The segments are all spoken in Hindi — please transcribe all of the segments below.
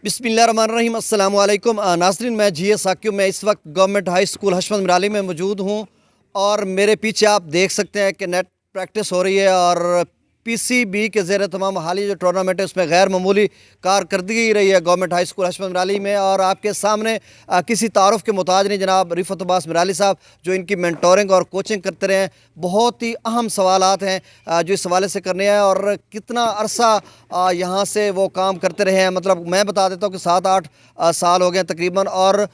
बिस्मिल्लाहिर्रहमानिर्रहीम अस्सलाम वालेकुम नाज़रीन, मैं जी साकिब। मैं इस वक्त गवर्नमेंट हाई स्कूल हशमत मिराली में मौजूद हूँ और मेरे पीछे आप देख सकते हैं कि नेट प्रैक्टिस हो रही है और पीसीबी के ज़ेर तमाम हालिया जो टूर्नामेंट है उसमें गैर मामूली कारकर्दगी रही है गवर्नमेंट हाई स्कूल हशमत मिराली में। और आपके सामने किसी तारुफ के मोहताज नहीं जनाब रिफ़त अब्बास मिराली साहब, जो इनकी मेंटोरिंग और कोचिंग करते रहे हैं। बहुत ही अहम सवालात हैं जो इस हवाले से करने हैं और कितना अरसा यहाँ से वो काम करते रहे हैं। मतलब मैं बता देता हूँ कि 7-8 साल हो गए तकरीबन, और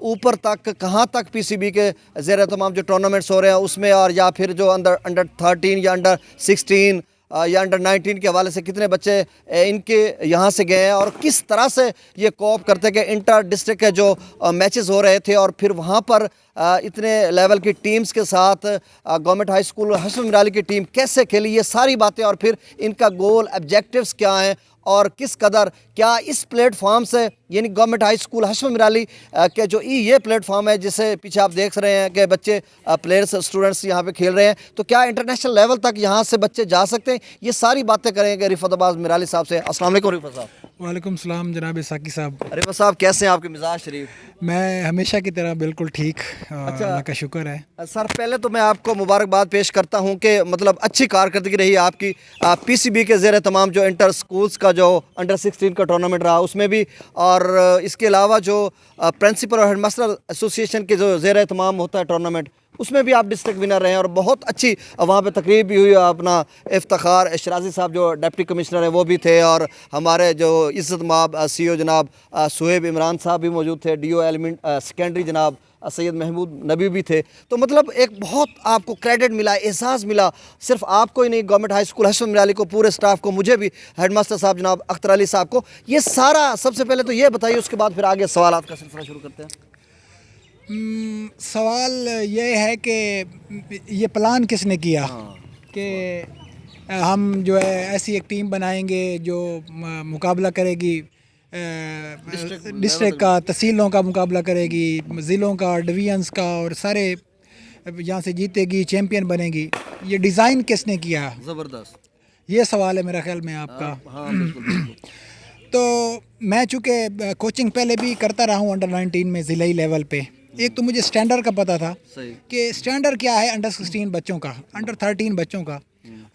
ऊपर तक कहाँ तक पीसीबी के ज़ेर तमाम जो टूर्नामेंट्स हो रहे हैं उसमें, और या फिर जो अंडर 13 या अंडर 16 या अंडर 19 के हवाले से कितने बच्चे इनके यहाँ से गए हैं और किस तरह से ये कोऑप करते हैं कि इंटर डिस्ट्रिक्ट के जो मैचेस हो रहे थे और फिर वहाँ पर इतने लेवल की टीम्स के साथ गवर्नमेंट हाई स्कूल हशमत मिराली की टीम कैसे खेली, ये सारी बातें, और फिर इनका गोल ऑब्जेक्टिव्स क्या हैं और किस कदर क्या इस प्लेटफॉर्म से, यानी गवर्नमेंट हाई स्कूल हशमत मिराली के जो ये प्लेटफॉर्म है जिसे पीछे आप देख रहे हैं कि बच्चे प्लेयर्स स्टूडेंट्स यहाँ पे खेल रहे हैं, तो क्या इंटरनेशनल लेवल तक यहाँ से बच्चे जा सकते हैं? ये सारी बातें करेंगे रिफ़त अब्बास मिराली साहब से। अस्सलाम वालेकुम रिफ़त साहब। वालेकुम सलाम जनाब साकी साहब। रिफ़त साहब कैसे हैं, आपके मिजाज शरीफ? मैं हमेशा की तरह बिल्कुल ठीक, अच्छा, अल्लाह का शुक्र है। सर पहले तो मैं आपको मुबारकबाद पेश करता हूँ कि मतलब अच्छी कारकर्दगी रही आपकी पीसीबी के ज़ेर तमाम जो इंटर स्कूल्स का जो अंडर 16 का टूर्नामेंट रहा उसमें भी, और इसके अलावा जो प्रिंसिपल और हेडमास्टर एसोसिएशन के जो ज़ेर तमाम होता है टूर्नामेंट उसमें भी आप डिस्ट्रिक्ट विनर रहे हैं और बहुत अच्छी वहाँ पे तकरीब भी हुई। अपना इफ्तिखार शराजी साहब जो डिप्टी कमिश्नर हैं वो भी थे, और हमारे जो इज़्ज़त माब सीईओ जनाब सुहेब इमरान साहब भी मौजूद थे, डीओ एलिमेंट सेकेंडरी जनाब सैयद महमूद नबी भी थे। तो मतलब एक बहुत आपको क्रेडिट मिला, एहसास मिला, सिर्फ आपको ही नहीं, गवर्नमेंट हाई स्कूल हशमत मिराली को, पूरे स्टाफ को, मुझे भी, हेडमास्टर साहब जनाब अख्तर अली साहब को। ये सारा सबसे पहले तो ये बताइए, उसके बाद फिर आगे सवालात का सिलसिला शुरू करते हैं। सवाल ये है कि ये प्लान किसने किया कि हम जो है ऐसी एक टीम बनाएंगे जो मुकाबला करेगी डिस्ट्रिक्ट का, तहसीलों का मुकाबला करेगी, ज़िलों का, डिवीज़न्स का, और सारे यहाँ से जीतेगी, चैम्पियन बनेगी। ये डिज़ाइन किसने किया? ज़बरदस्त, ये सवाल है मेरा ख्याल में आपका। हाँ बिल्कुल बिल्कुल। तो मैं चूँकि कोचिंग पहले भी करता रहा हूँ अंडर 19 में ज़िलाई लेवल पे, एक तो मुझे स्टैंडर्ड का पता था कि स्टैंडर्ड क्या है अंडर 16 बच्चों का, अंडर 13 बच्चों का।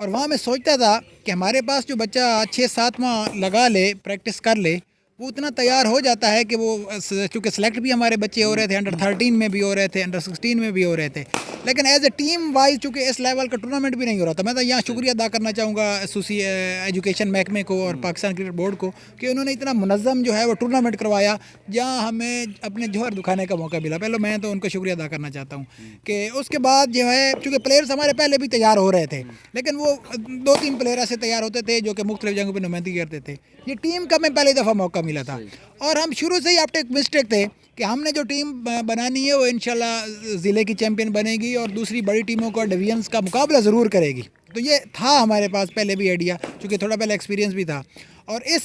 और वहाँ मैं सोचता था कि हमारे पास जो बच्चा 6-7वां लगा ले, प्रैक्टिस कर ले, वो उतना तैयार हो जाता है कि वो, चूँकि सेलेक्ट भी हमारे बच्चे हो रहे थे, अंडर 13 में भी हो रहे थे, अंडर 16 में भी हो रहे थे, लेकिन एज ए टीम वाइज चूँकि इस लेवल का टूर्नामेंट भी नहीं हो रहा था। मैं तो यहाँ शुक्रिया अदा करना चाहूँगा एजुकेशन महकमे को और पाकिस्तान क्रिकेट बोर्ड को कि उन्होंने इतना मुनज़्ज़म जो है वो टूर्नामेंट करवाया जहाँ हमें अपने जौहर दिखाने का मौका मिला। पहले मैं तो उनको शुक्रिया अदा करना चाहता हूँ कि उसके बाद जो है, चूँकि प्लेयर्स हमारे पहले भी तैयार हो रहे थे, लेकिन वो 2-3 प्लेयर ऐसे तैयार होते थे जो कि मुख्तलिफ जगहों पर नुमाइंदगी करते थे। ये टीम का मैं पहली दफ़ा मौका मिला था और हम शुरू से ही आप एक मिस्टेक थे कि हमने जो टीम बनानी है वो इंशाल्लाह ज़िले की चैम्पियन बनेगी और दूसरी बड़ी टीमों को डिवीजन्स का मुकाबला ज़रूर करेगी। तो ये था हमारे पास पहले भी आइडिया, चूँकि थोड़ा पहले एक्सपीरियंस भी था, और इस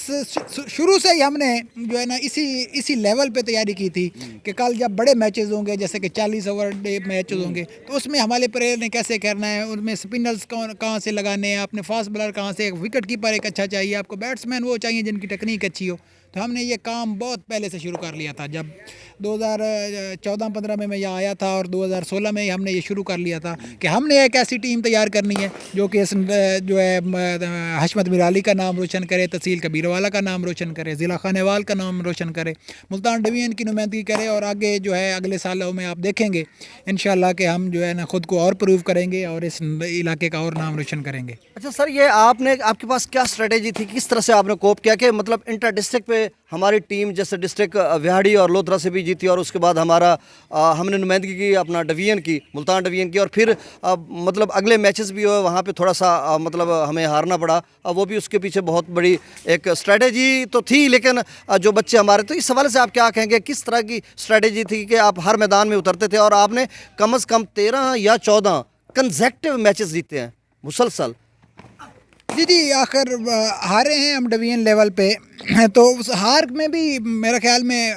शुरू से ही हमने जो है ना इसी लेवल पे तैयारी की थी कि कल जब बड़े मैचेस होंगे, जैसे कि 40 ओवर डे मैचेस होंगे, तो उसमें हमारे प्लेयर ने कैसे करना है, उनमें स्पिनर्स कहाँ से लगाने हैं, आपने फास्ट बॉलर कहाँ से, विकेट कीपर एक अच्छा चाहिए, आपको बैट्समैन वो चाहिए जिनकी टेक्निक अच्छी हो। तो हमने ये काम बहुत पहले से शुरू कर लिया था। जब 2014-15 में मैं यहाँ आया था और 2016 में ही हमने ये शुरू कर लिया था कि हमने एक ऐसी टीम तैयार करनी है जो कि जो है हशमत मिराली का नाम रोशन करे, तहसील कबीरवाला का नाम रोशन करे, ज़िला खानेवाल का नाम रोशन करे, मुल्तान डिवीज़न की नुमाइंदगी करे, और आगे जो है अगले सालों में आप देखेंगे इंशाल्लाह कि हम जो है ना ख़ुद को और प्रूव करेंगे और इस इलाके का और नाम रोशन करेंगे। अच्छा सर, ये आपके पास क्या स्ट्रेटेजी थी, किस तरह से आपने कोप किया कि मतलब इंटर डिस्ट्रिक्ट पे हमारी टीम जैसे डिस्ट्रिक्ट व्याहड़ी और लोधरा से भी जीती, और उसके बाद हमने नुमाइंदगी की अपना डिवीज़न की, मुल्तान डिवीज़न की, और फिर मतलब अगले मैचेस भी हुए वहाँ पे थोड़ा सा मतलब हमें हारना पड़ा, वो भी उसके पीछे बहुत बड़ी एक स्ट्रेटेजी तो थी। लेकिन जो बच्चे हमारे, तो इस हवाले से आप क्या कहेंगे, किस तरह की स्ट्रेटेजी थी कि आप हर मैदान में उतरते थे और आपने कम से कम 13 या 14 कंसेक्टिव मैचेस जीते हैं मुसलसल? जी आखिर हारे हैं हम डिवीजन लेवल पे, तो उस हार में भी मेरा ख्याल में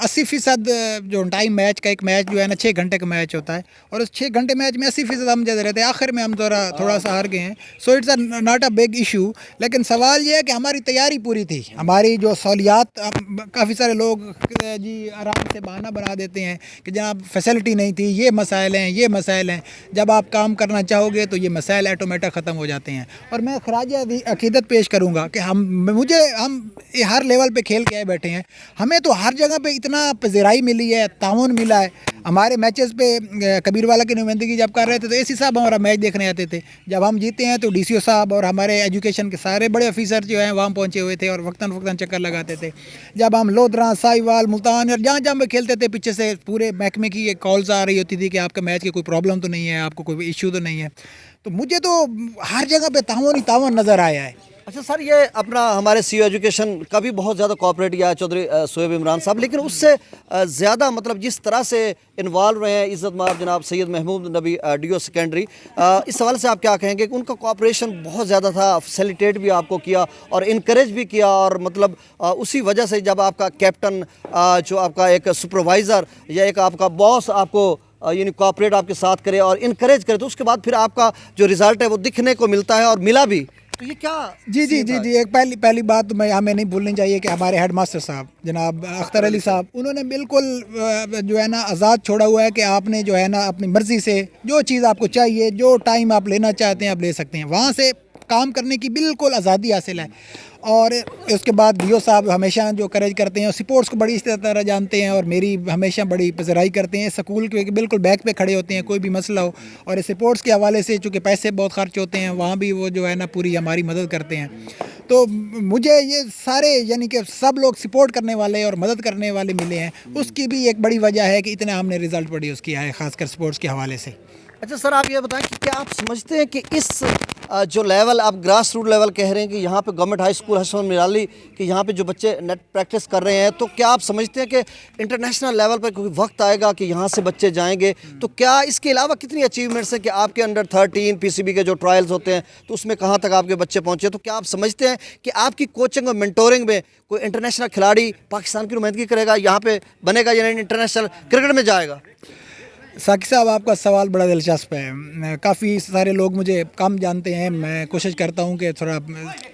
80% जो टाइम मैच का, एक मैच जो है ना 6 घंटे का मैच होता है, और उस 6 घंटे मैच में 80% हम जैसे रहते हैं, आखिर में हम थोड़ा सा हार गए हैं। So it's not a big issue. लेकिन सवाल ये है कि हमारी तैयारी पूरी थी, हमारी जो सहूलियात, काफ़ी सारे लोग जी आराम से बहाना बना देते हैं कि जनाब फैसिलिटी नहीं थी, ये मसाइल हैं, ये मसाइल हैं। जब आप काम करना चाहोगे तो ये मसाइल ऑटोमेटिक ख़त्म हो जाते हैं। और मैं खराज अकीदत पेश करूँगा कि हम हर लेवल पे खेल के आए बैठे हैं, हमें तो हर जगह पे इतना पज़ीराई मिली है, ताउन मिला है। हमारे मैचेस पे कबीर वाला की नुमाइंदगी जब कर रहे थे तो एसी साहब हमारा मैच देखने आते थे। जब हम जीते हैं तो डीसीओ साहब और हमारे एजुकेशन के सारे बड़े ऑफिसर जो हैं वहाँ पहुँचे हुए थे और वक्तन वक्तन चक्कर लगाते थे। जब हम लोधरा, साहिवाल, मुल्तान और जहाँ जहाँ पे खेलते थे, पीछे से पूरे महकमे की एक कॉल्स आ रही होती थी कि आपका मैच की कोई प्रॉब्लम तो नहीं है, आपको कोई इशू तो नहीं है। तो मुझे तो हर जगह पे तावन ही तावन नज़र आया है। अच्छा सर, ये अपना हमारे सीईओ एजुकेशन का भी बहुत ज़्यादा कॉपरेट किया है चौधरी शोएब इमरान साहब, लेकिन उससे ज़्यादा मतलब जिस तरह से इन्वॉल्व रहे हैं इज़्ज़त माब जनाब सैयद महमूद नबी डीओ सेकेंडरी, इस हवाले से आप क्या कहेंगे कि उनका कॉपरेशन बहुत ज़्यादा था, फैसिलिटेट भी आपको किया और इनकरेज भी किया, और मतलब उसी वजह से जब आपका कैप्टन जो आपका एक सुपरवाइज़र या एक आपका बॉस आपको यानी कॉपरेट आपके साथ करे और इनकरेज करे, तो उसके बाद फिर आपका जो रिज़ल्ट है वो दिखने को मिलता है और मिला भी। तो ये क्या जी एक पहली बात तो हमें नहीं भूलनी चाहिए कि हमारे हेड मास्टर साहब जनाब अख्तर अली साहब, उन्होंने बिल्कुल जो है ना आज़ाद छोड़ा हुआ है कि आपने जो है ना अपनी मर्ज़ी से जो चीज़ आपको चाहिए, जो टाइम आप लेना चाहते हैं आप ले सकते हैं, वहाँ से काम करने की बिल्कुल आज़ादी हासिल है। और उसके बाद डीओ साहब हमेशा जो करेज करते हैं, स्पोर्ट्स को बड़ी इस तरह जानते हैं और मेरी हमेशा बड़ी पजराई करते हैं। स्कूल के बिल्कुल बैक पे खड़े होते हैं कोई भी मसला हो, और स्पोर्ट्स के हवाले से चूँकि पैसे बहुत खर्च होते हैं वहाँ भी वो जो है ना पूरी हमारी मदद करते हैं। तो मुझे ये सारे यानी कि सब लोग सपोर्ट करने वाले और मदद करने वाले मिले हैं, उसकी भी एक बड़ी वजह है कि इतना हमने रिज़ल्ट प्रोड्यूस किया है, ख़ासकर स्पोर्ट्स के हवाले से। अच्छा सर, आप ये बताएं कि क्या आप समझते हैं कि इस जो लेवल आप ग्रास रूट लेवल कह रहे हैं कि यहाँ पे गवर्नमेंट हाई स्कूल हशमत मिराली कि यहाँ पे जो बच्चे नेट प्रैक्टिस कर रहे हैं, तो क्या आप समझते हैं कि इंटरनेशनल लेवल पर कोई वक्त आएगा कि यहाँ से बच्चे जाएंगे? तो क्या इसके अलावा कितनी अचीवमेंट्स हैं कि आपके अंडर 13 पीसीबी के जो ट्रायल्स होते हैं तो उसमें कहाँ तक आपके बच्चे पहुँचे? तो क्या आप समझते हैं कि आपकी कोचिंग और मेंटोरिंग में कोई इंटरनेशनल खिलाड़ी पाकिस्तान की नुमाइंदगी करेगा, यहाँ पे बनेगा, यानी इंटरनेशनल क्रिकेट में जाएगा? साकिब साहब, आपका सवाल बड़ा दिलचस्प है। काफ़ी सारे लोग मुझे कम जानते हैं, मैं कोशिश करता हूं कि थोड़ा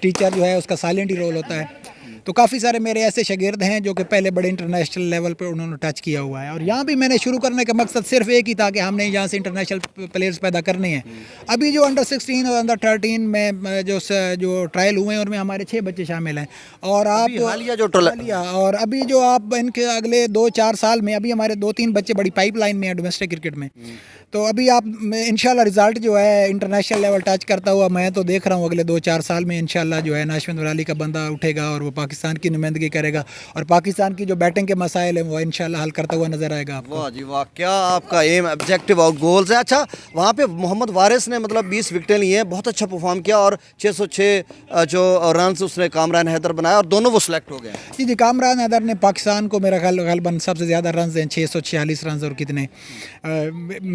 टीचर जो है उसका साइलेंट ही रोल होता है। तो काफ़ी सारे मेरे ऐसे शागिर्द हैं जो कि पहले बड़े इंटरनेशनल लेवल पे उन्होंने टच किया हुआ है, और यहाँ भी मैंने शुरू करने का मकसद सिर्फ एक ही था कि हमने यहाँ से इंटरनेशनल प्लेयर्स पैदा करने हैं। अभी जो अंडर 16 और अंडर 13 में जो ट्रायल हुए हैं उनमें हमारे 6 बच्चे शामिल हैं। और आप हालिया और अभी जो आप इनके अगले 2-4 साल में अभी हमारे 2-3 बच्चे बड़ी पाइपलाइन में हैं डोमेस्टिक क्रिकेट में। तो अभी आप इंशाल्लाह रिज़ल्ट जो है इंटरनेशनल लेवल टच करता हुआ मैं तो देख रहा हूँ अगले 2-4 साल में इंशाल्लाह जो है हशमत मिराली का बंदा उठेगा और वो पाकिस्तान की नुमाइंदगी करेगा, और पाकिस्तान की जो बैटिंग के मसाइल हैं वो इंशाल्लाह हल करता हुआ नज़र आएगा आपको। वाह जी वाह, क्या आपका एम, ऑब्जेक्टिव और गोल्स है। अच्छा, वहाँ पे मोहम्मद वारिस ने मतलब 20 विकेटें ली हैं, बहुत अच्छा परफॉर्म किया और 606 जो रन उसने कामरान हैदर बनाया और दोनों वो सिलेक्ट हो गए। जी कामरान हैदर ने पाकिस्तान को मेरा ख्याल गलबन सबसे ज़्यादा रन हैं, 646 रन, और कितने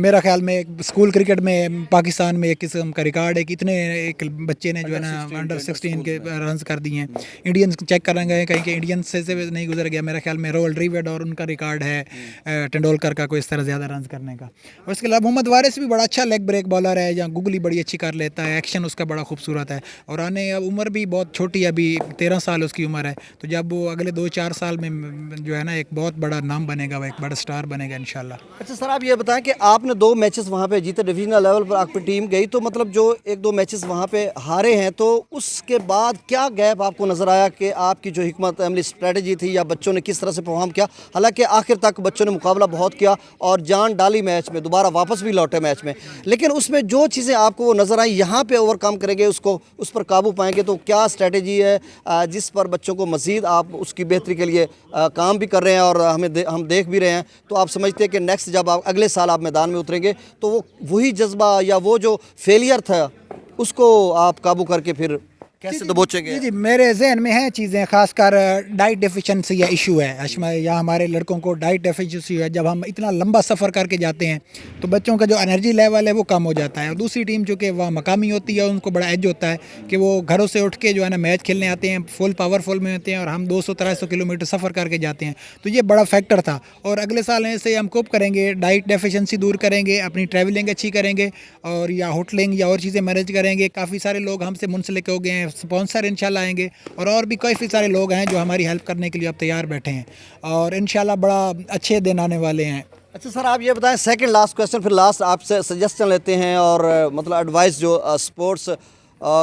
मेरा ख्याल में स्कूल क्रिकेट में पाकिस्तान में एक किस्म का रिकॉर्ड है कि इतने एक बच्चे ने जो है ना अंडर 16 के रन कर दिए हैं। इंडियंस चेक करेंगे कहीं कि इंडियंस से नहीं गुजर गया, मेरा ख्याल में रोल ड्रीवेड और उनका रिकॉर्ड है तेंदुलकर का कोई इस तरह ज़्यादा रन करने का। और इसके अलावा मोहम्मद वारिस भी बड़ा अच्छा लेग ब्रेक बॉलर है, जहाँ गुगली बड़ी अच्छी कर लेता है, एक्शन उसका बड़ा खूबसूरत है, और आने अब उम्र भी बहुत छोटी है, अभी 13 साल उसकी उम्र है। तो जब वो अगले 2-4 साल में जो है ना एक बहुत बड़ा नाम बनेगा, वह एक बड़ा स्टार बनेगा इंशाल्लाह। अच्छा सर, आप ये बताएं कि आपने 2 मैचेस वहाँ पे जीते, डिवीजनल लेवल पर आपकी टीम गई, तो मतलब जो 1-2 मैचेस वहाँ पे हारे हैं, तो उसके बाद क्या गैप आपको नज़र आया कि आपकी जो हिकमत अमली स्ट्रेटजी थी या बच्चों ने किस तरह से परफॉर्म किया? हालांकि आखिर तक बच्चों ने मुकाबला बहुत किया और जान डाली मैच में, दोबारा वापस भी लौटे मैच में, लेकिन उसमें जो चीज़ें आपको वो नज़र आई यहाँ पे ओवरकम करेंगे, उसको उस पर काबू पाएंगे, तो क्या स्ट्रेटजी है जिस पर बच्चों को मज़ीद आप उसकी बेहतरी के लिए काम भी कर रहे हैं और हम देख भी रहे हैं? तो आप समझते हैं कि नेक्स्ट जब आप अगले साल आप मैदान में उतरेंगे तो वो वही जज्बा या वो जो फेलियर था उसको आप काबू करके फिर कैसे दबोचेंगे? जी जी, मेरे जहन में हैं चीज़ें, खासकर डाइट डेफिशिएंसी या इशू है या हमारे लड़कों को डाइट डेफिशिएंसी है। जब हम इतना लंबा सफ़र करके जाते हैं तो बच्चों का जो एनर्जी लेवल है वो कम हो जाता है। और दूसरी टीम चूँकि वह मकामी होती है, उनको बड़ा एज होता है कि वो घरों से उठ के जो है ना मैच खेलने आते हैं, फुल पावरफुल में होते हैं, और हम 200-300 किलोमीटर सफ़र करके जाते हैं। तो ये बड़ा फैक्टर था। और अगले साल ऐसे हम कोप करेंगे, डाइट डेफिशिएंसी दूर करेंगे, अपनी ट्रैवलिंग अच्छी करेंगे, और या होटलिंग या और चीज़ें मैनेज करेंगे। काफ़ी सारे लोग हमसे मुंसलिक हो गए हैं, स्पॉन्सर इंशाल्लाह आएंगे, और भी काफ़ी सारे लोग हैं जो हमारी हेल्प करने के लिए अब तैयार बैठे हैं, और इंशाल्लाह बड़ा अच्छे दिन आने वाले हैं। अच्छा सर, आप ये बताएं, सेकंड लास्ट क्वेश्चन, फिर लास्ट आपसे सजेशन लेते हैं और मतलब एडवाइस जो स्पोर्ट्स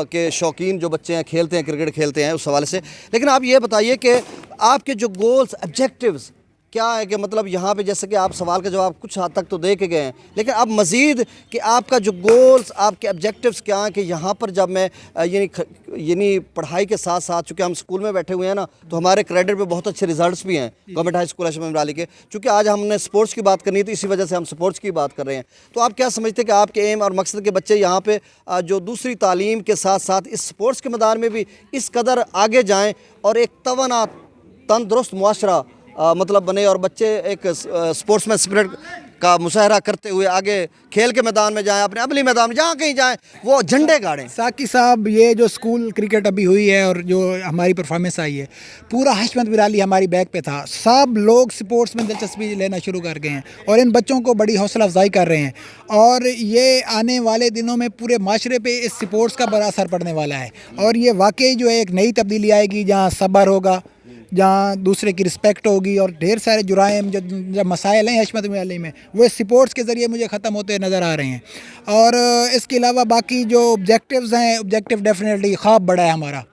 के शौकीन जो बच्चे हैं, खेलते हैं, क्रिकेट खेलते हैं, उस हवाले से। लेकिन आप ये बताइए कि आपके जो गोल्स ऑब्जेक्टिव्स क्या है, कि मतलब यहाँ पे जैसे कि आप सवाल का जवाब कुछ हद तक तो दे के गए हैं, लेकिन अब मज़ीद कि आपका जो गोल्स, आपके ऑब्जेक्टिव्स क्या हैं, कि यहाँ पर जब मैं यानी पढ़ाई के साथ साथ, चूँकि हम स्कूल में बैठे हुए हैं ना, तो हमारे क्रेडिट पे बहुत अच्छे रिजल्ट्स भी हैं गवर्नमेंट हाई स्कूल हशमत इमराली के। चूँकि आज हमने स्पोर्ट्स की बात करनी है तो इसी वजह से हम स्पोर्ट्स की बात कर रहे हैं। तो आप क्या समझते हैं कि आपके एम और मकसद के बच्चे यहाँ पर जो दूसरी तालीम के साथ साथ इस स्पोर्ट्स के मैदान में भी इस कदर आगे जाएँ और एक तवाना तंदुरुस्त मुआशरा मतलब बने, और बच्चे एक स्पोर्ट्समैन स्पिरिट का मुजाहरा करते हुए आगे खेल के मैदान में जाएं, अपने अमली मैदान में जहाँ कहीं जाएं वो झंडे गाड़ें? साकी साहब, ये जो स्कूल क्रिकेट अभी हुई है और जो हमारी परफॉर्मेंस आई है, पूरा हशमत इमराली हमारी बैक पे था। सब लोग स्पोर्ट्स में दिलचस्पी लेना शुरू कर गए हैं और इन बच्चों को बड़ी हौसला अफजाई कर रहे हैं, और ये आने वाले दिनों में पूरे माशरे पे इस स्पोर्ट्स का बड़ा असर पड़ने वाला है। और ये वाकई जो है एक नई तब्दीली आएगी, जहाँ सब्र होगा, जहाँ दूसरे की रिस्पेक्ट होगी, और ढेर सारे जुराइम जो मसाइल हैं हशमत इमराली में, वो स्पोर्ट्स के ज़रिए मुझे ख़त्म होते नज़र आ रहे हैं। और इसके अलावा बाकी जो ऑब्जेक्टिव्स हैं, ऑब्जेक्टिव डेफिनेटली ख्वाब बड़ा है हमारा,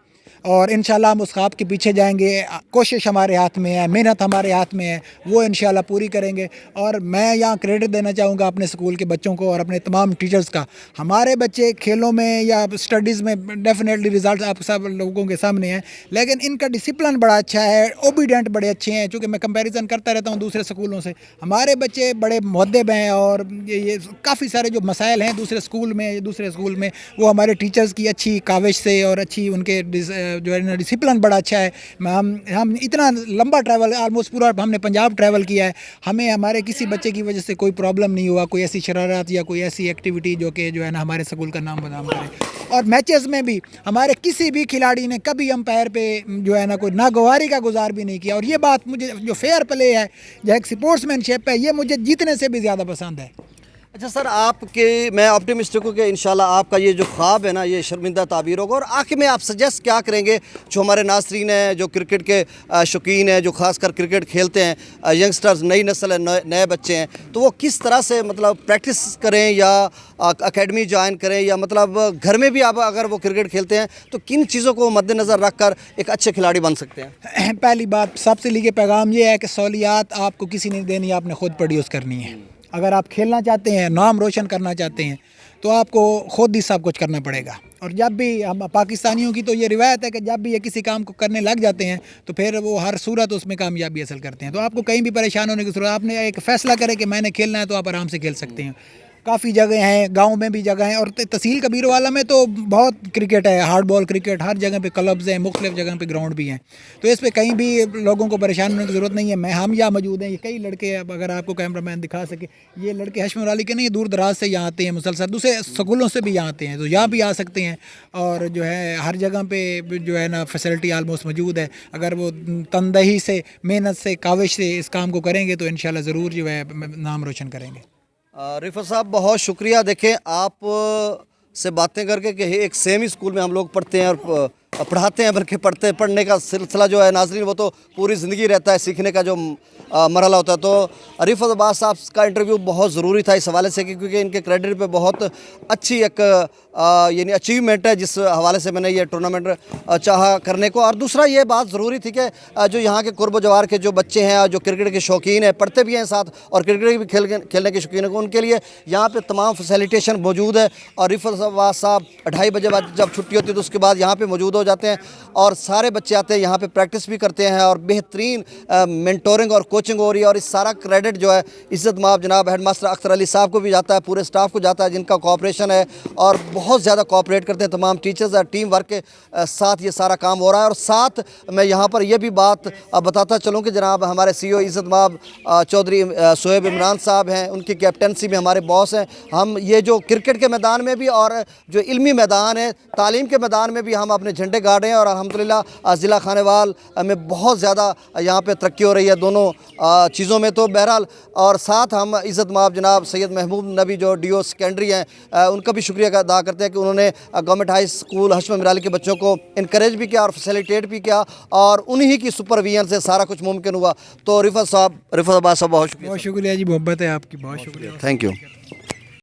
और इंशाल्लाह हम उस ख्वाब के पीछे जाएंगे। कोशिश हमारे हाथ में है, मेहनत हमारे हाथ में है, वो इंशाल्लाह पूरी करेंगे। और मैं यहाँ क्रेडिट देना चाहूँगा अपने स्कूल के बच्चों को और अपने तमाम टीचर्स का। हमारे बच्चे खेलों में या स्टडीज़ में डेफिनेटली रिजल्ट आप सब लोगों के सामने हैं, लेकिन इनका डिसिप्लिन बड़ा अच्छा है, ओबीडेंट बड़े अच्छे हैं। चूँकि मैं कंपेरिजन करता रहता हूँ दूसरे स्कूलों से, हमारे बच्चे बड़े मुहद्दब हैं, और ये काफ़ी सारे जो मसाइल हैं दूसरे स्कूल में वो हमारे टीचर्स की अच्छी काविश से और अच्छी उनके जो है ना डिसिप्लिन बड़ा अच्छा है। हम इतना लंबा ट्रैवल, ऑलमोस्ट पूरा हमने पंजाब ट्रैवल किया है, हमें हमारे किसी बच्चे की वजह से कोई प्रॉब्लम नहीं हुआ, कोई ऐसी शरारत या कोई ऐसी एक्टिविटी जो कि जो है ना हमारे स्कूल का नाम बदनाम करे। और मैचेस में भी हमारे किसी भी खिलाड़ी ने कभी अंपायर पे जो है ना कोई नागवारी का गुजार भी नहीं किया। और ये बात मुझे, जो फेयर प्ले है, जो एक स्पोर्ट्समैनशिप है, ये मुझे जीतने से भी ज़्यादा पसंद है। अच्छा सर, आपके, मैं ऑप्टिमिस्टिक हूँ कि इंशाल्लाह आपका ये जो ख्वाब है ना, ये शर्मिंदा ताबीर होगा। और आखिर में आप सजेस्ट क्या करेंगे जो हमारे नाज़रीन हैं, जो क्रिकेट के शौकीन हैं, जो खासकर क्रिकेट खेलते हैं, यंगस्टर्स, नई नस्ल है, नए बच्चे हैं, तो वो किस तरह से मतलब प्रैक्टिस करें या अकेडमी ज्वाइन करें, या मतलब घर में भी आप अगर वो क्रिकेट खेलते हैं तो किन चीज़ों को मद्देनज़र रख कर एक अच्छे खिलाड़ी बन सकते हैं? पहली बात, सबसे लीगे पैगाम ये है कि सहूलियात आपको किसी ने देनी, आपने खुद प्रोड्यूस करनी है। अगर आप खेलना चाहते हैं, नाम रोशन करना चाहते हैं, तो आपको खुद ही सब कुछ करना पड़ेगा। और जब भी हम पाकिस्तानियों की तो ये रिवायत है कि जब भी ये किसी काम को करने लग जाते हैं तो फिर वो हर सूरत उसमें कामयाबी हासिल करते हैं। तो आपको कहीं भी परेशान होने की ज़रूरत, आपने एक फ़ैसला करें कि मैंने खेलना है, तो आप आराम से खेल सकते हैं। काफ़ी जगह हैं, गांव में भी जगह हैं, और तहसील कबीरवाला में तो बहुत क्रिकेट है, हार्ड बॉल क्रिकेट, हर जगह पे क्लब्स हैं, मुख्तलिफ जगह पे ग्राउंड भी हैं। तो इस पे कहीं भी लोगों को परेशान होने की ज़रूरत नहीं है। हम यहाँ मौजूद हैं, ये कई लड़के, अब अगर आपको कैमरामैन दिखा सके, ये लड़के हशमत इमराली के नहीं, दूर दराज से यहाँ आते हैं, मुसलसल दूसरे स्कूलों से भी यहाँ आते हैं, तो यहाँ भी आ सकते हैं। और जो है हर जगह पे जो है ना फैसिलिटी आलमोस्ट मौजूद है। अगर वो तनदही से, मेहनत से, काविश से इस काम को करेंगे तो इंशाल्लाह ज़रूर जो है नाम रोशन करेंगे। रिफत साहब, बहुत शुक्रिया। देखें, आप से बातें करके कि एक सेम ही स्कूल में हम लोग पढ़ते हैं और पढ़ाते हैं, बल्कि पढ़ने का सिलसिला जो है नाज़रीन, वो तो पूरी ज़िंदगी रहता है, सीखने का जो मरहला होता है। तो रिफत अब्बास साहब का इंटरव्यू बहुत ज़रूरी था इस हवाले से, क्योंकि इनके क्रेडिट पे बहुत अच्छी एक यानी अचीवमेंट है, जिस हवाले से मैंने ये टूर्नामेंट चाहा करने को। और दूसरा ये बात ज़रूरी थी कि जो यहाँ के कुर्ब जवार के जो बच्चे हैं, जो क्रिकेट के शौकीन हैं, पढ़ते भी हैं साथ और क्रिकेट भी खेलने के शौकीन हैं, उनके लिए यहाँ पे तमाम फैसिलिटेशन मौजूद है। और रिफत अब्बास साहब 2:30 बजे बाद जब छुट्टी होती है तो उसके बाद यहाँ पर मौजूद हो जाते हैं, और सारे बच्चे आते हैं यहाँ पे प्रैक्टिस भी करते हैं, और बेहतरीन मेंटोरिंग और कोचिंग हो रही है। और इस सारा क्रेडिट जो है इज़्ज़त माब जनाब हेड मास्टर अख्तर अली साहब को भी जाता है, पूरे स्टाफ को जाता है, जिनका कोऑपरेशन है। और बहुत ज़्यादा कोऑपरेट करते हैं, तमाम टीचर्स और टीम वर्क के साथ ये सारा काम हो रहा है। और साथ मैं यहाँ पर यह भी बात बताता चलूँ कि जनाब हमारे CEO इज़्ज़त माब चौधरी शोएब इमरान साहब हैं, उनकी कैप्टनसी में हमारे बॉस हैं। हम ये जो क्रिकेट के मैदान में भी और जो इल्मी मैदान है, तालीम के मैदान में भी हम अपने झंडे गाड़ रहे हैं। और अल्हम्दुलिल्लाह ज़िला खानेवाल में बहुत ज़्यादा यहाँ पे तरक्की हो रही है दोनों चीज़ों में। तो बहरहाल और साथ हम इज़्ज़त माब जनाब सैयद महबूब नबी जो DO सेकेंडरी हैं, उनका भी शुक्रिया अदा करते हैं कि उन्होंने गवर्नमेंट हाई स्कूल हशमत मिराली के बच्चों को इनकरेज भी किया और फैसिलिटेट भी किया, और उन्हीं की सुपरविजन से सारा कुछ मुमकिन हुआ। तो रिफत अब्बास साहब बहुत शुक्रिया। बहुत शुक्रिया जी, मोहब्बत है आपकी, बहुत शुक्रिया। Thank you.